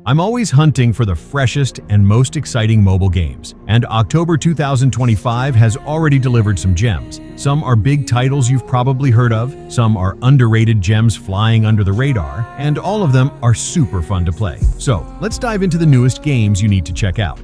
I'm always hunting for the freshest and most exciting mobile games, and October 2025 has already delivered some gems. Some are big titles you've probably heard of, some are underrated gems flying under the radar, and all of them are super fun to play. So, let's dive into the newest games you need to check out.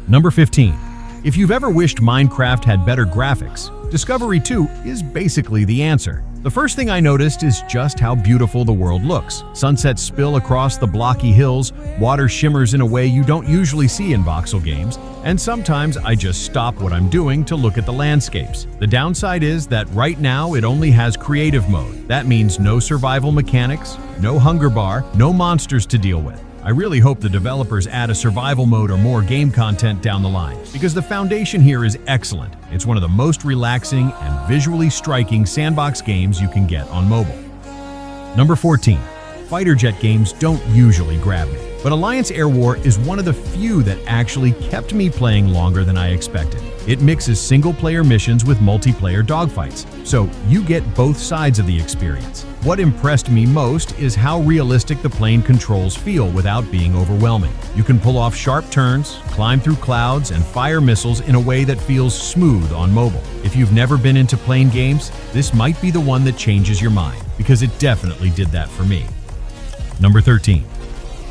Number 15. If you've ever wished Minecraft had better graphics, Discovery 2 is basically the answer. The first thing I noticed is just how beautiful the world looks. Sunsets spill across the blocky hills, water shimmers in a way you don't usually see in voxel games, and sometimes I just stop what I'm doing to look at the landscapes. The downside is that right now it only has creative mode. That means no survival mechanics, no hunger bar, no monsters to deal with. I really hope the developers add a survival mode or more game content down the line, because the foundation here is excellent. It's one of the most relaxing and visually striking sandbox games you can get on mobile. Number 14. Fighter jet games don't usually grab me, but Alliance Air War is one of the few that actually kept me playing longer than I expected. It mixes single-player missions with multiplayer dogfights, so you get both sides of the experience. What impressed me most is how realistic the plane controls feel without being overwhelming. You can pull off sharp turns, climb through clouds, and fire missiles in a way that feels smooth on mobile. If you've never been into plane games, this might be the one that changes your mind, because it definitely did that for me. Number 13.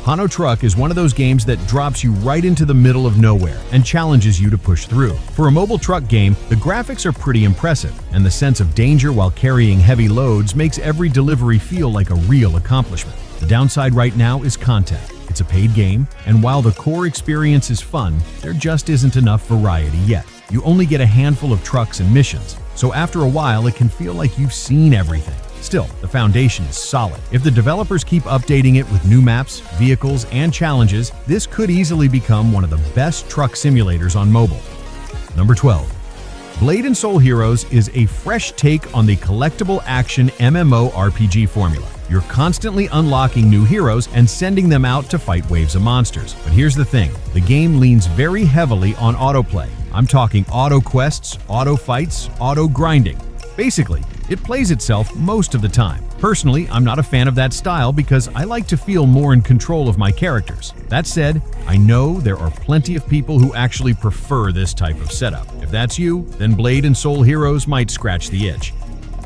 Hano Truck is one of those games that drops you right into the middle of nowhere and challenges you to push through. For a mobile truck game, the graphics are pretty impressive, and the sense of danger while carrying heavy loads makes every delivery feel like a real accomplishment. The downside right now is content. It's a paid game, and while the core experience is fun, there just isn't enough variety yet. You only get a handful of trucks and missions, so after a while it can feel like you've seen everything. Still, the foundation is solid. If the developers keep updating it with new maps, vehicles, and challenges, this could easily become one of the best truck simulators on mobile. Number 12. Blade & Soul Heroes is a fresh take on the collectible action MMORPG formula. You're constantly unlocking new heroes and sending them out to fight waves of monsters. But here's the thing, the game leans very heavily on autoplay. I'm talking auto quests, auto fights, auto grinding. Basically, it plays itself most of the time. Personally, I'm not a fan of that style because I like to feel more in control of my characters. That said, I know there are plenty of people who actually prefer this type of setup. If that's you, then Blade & Soul Heroes might scratch the itch.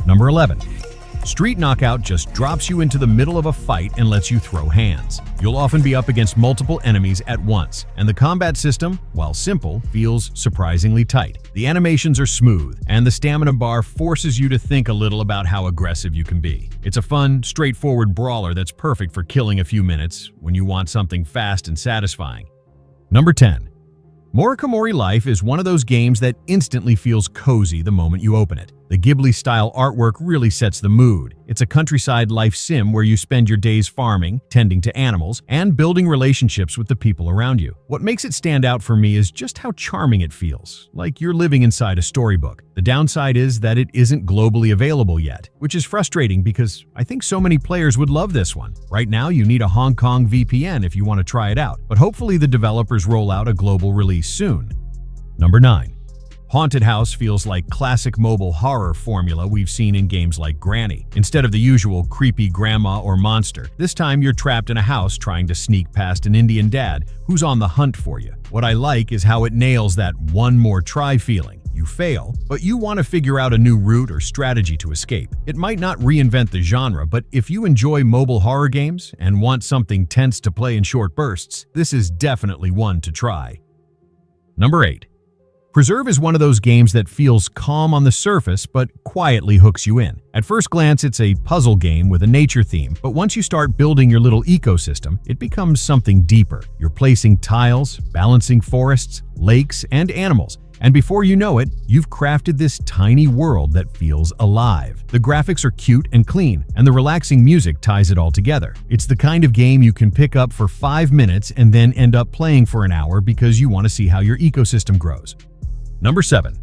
Number 11. Street Knockout just drops you into the middle of a fight and lets you throw hands. You'll often be up against multiple enemies at once, and the combat system, while simple, feels surprisingly tight. The animations are smooth, and the stamina bar forces you to think a little about how aggressive you can be. It's a fun, straightforward brawler that's perfect for killing a few minutes when you want something fast and satisfying. Number 10. Morikamori Life is one of those games that instantly feels cozy the moment you open it. The Ghibli-style artwork really sets the mood. It's a countryside life sim where you spend your days farming, tending to animals, and building relationships with the people around you. What makes it stand out for me is just how charming it feels, like you're living inside a storybook. The downside is that it isn't globally available yet, which is frustrating because I think so many players would love this one. Right now, you need a Hong Kong VPN if you want to try it out, but hopefully the developers roll out a global release soon. Number 9. Haunted House feels like classic mobile horror formula we've seen in games like Granny. Instead of the usual creepy grandma or monster, this time you're trapped in a house trying to sneak past an Indian dad who's on the hunt for you. What I like is how it nails that one more try feeling. You fail, but you want to figure out a new route or strategy to escape. It might not reinvent the genre, but if you enjoy mobile horror games and want something tense to play in short bursts, this is definitely one to try. Number 8. Preserve is one of those games that feels calm on the surface but quietly hooks you in. At first glance, it's a puzzle game with a nature theme, but once you start building your little ecosystem, it becomes something deeper. You're placing tiles, balancing forests, lakes, and animals, and before you know it, you've crafted this tiny world that feels alive. The graphics are cute and clean, and the relaxing music ties it all together. It's the kind of game you can pick up for 5 minutes and then end up playing for an hour because you want to see how your ecosystem grows. Number 7.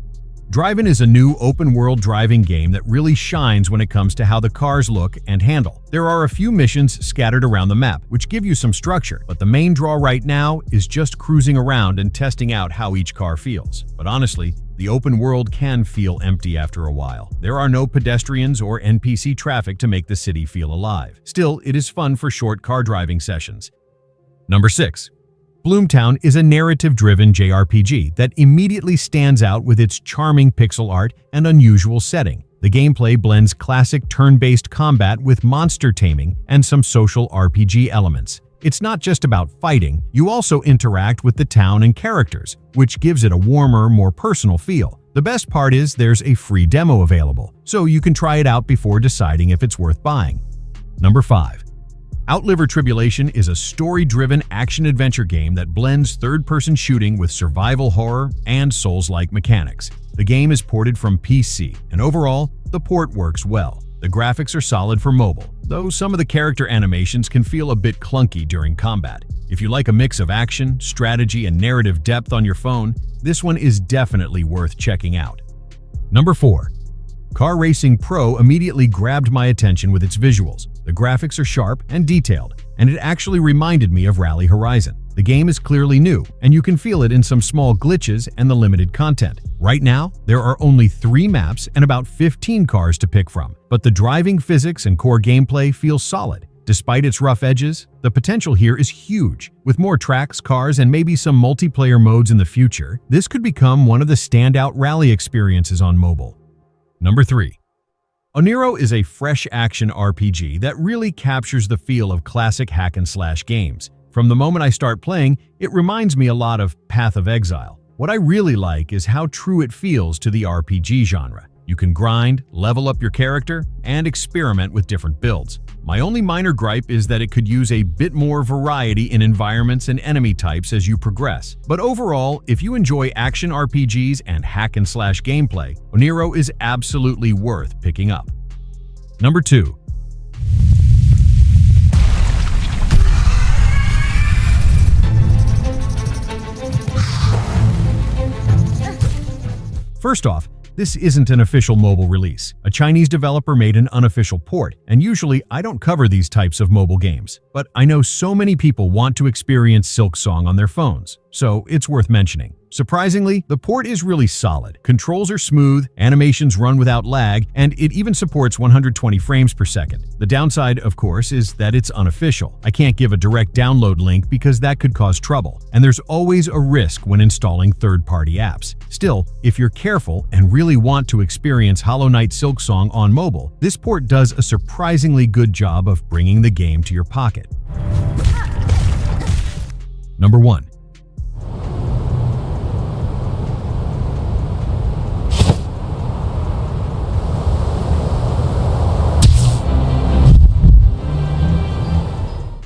Drive-In is a new open-world driving game that really shines when it comes to how the cars look and handle. There are a few missions scattered around the map, which give you some structure, but the main draw right now is just cruising around and testing out how each car feels. But honestly, the open world can feel empty after a while. There are no pedestrians or NPC traffic to make the city feel alive. Still, it is fun for short car driving sessions. Number 6. Bloomtown is a narrative-driven JRPG that immediately stands out with its charming pixel art and unusual setting. The gameplay blends classic turn-based combat with monster taming and some social RPG elements. It's not just about fighting, you also interact with the town and characters, which gives it a warmer, more personal feel. The best part is there's a free demo available, so you can try it out before deciding if it's worth buying. Number 5. Outliver Tribulation is a story-driven action-adventure game that blends third-person shooting with survival horror and Souls-like mechanics. The game is ported from PC, and overall, the port works well. The graphics are solid for mobile, though some of the character animations can feel a bit clunky during combat. If you like a mix of action, strategy, and narrative depth on your phone, this one is definitely worth checking out. Number 4. Car Racing Pro immediately grabbed my attention with its visuals. The graphics are sharp and detailed, and it actually reminded me of Rally Horizon. The game is clearly new, and you can feel it in some small glitches and the limited content. Right now, there are only 3 maps and about 15 cars to pick from, but the driving physics and core gameplay feel solid. Despite its rough edges, the potential here is huge. With more tracks, cars, and maybe some multiplayer modes in the future, this could become one of the standout rally experiences on mobile. Number 3. Oniro is a fresh action RPG that really captures the feel of classic hack-and-slash games. From the moment I start playing, it reminds me a lot of Path of Exile. What I really like is how true it feels to the RPG genre. You can grind, level up your character, and experiment with different builds. My only minor gripe is that it could use a bit more variety in environments and enemy types as you progress. But overall, if you enjoy action RPGs and hack-and-slash gameplay, Oniro is absolutely worth picking up. Number 2. First off, this isn't an official mobile release. A Chinese developer made an unofficial port, and usually I don't cover these types of mobile games. But I know so many people want to experience Silksong on their phones, so it's worth mentioning. Surprisingly, the port is really solid. Controls are smooth, animations run without lag, and it even supports 120 frames per second. The downside, of course, is that it's unofficial. I can't give a direct download link because that could cause trouble, and there's always a risk when installing third-party apps. Still, if you're careful and really want to experience Hollow Knight Silksong on mobile, this port does a surprisingly good job of bringing the game to your pocket. Number 1.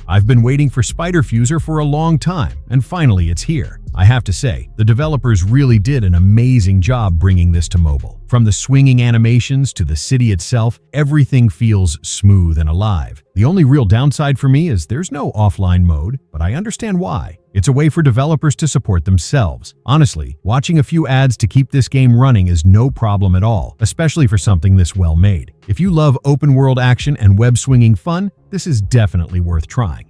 I've been waiting for Spider Fuser for a long time, and finally it's here. I have to say, the developers really did an amazing job bringing this to mobile. From the swinging animations to the city itself, everything feels smooth and alive. The only real downside for me is there's no offline mode, but I understand why. It's a way for developers to support themselves. Honestly, watching a few ads to keep this game running is no problem at all, especially for something this well made. If you love open-world action and web-swinging fun, this is definitely worth trying.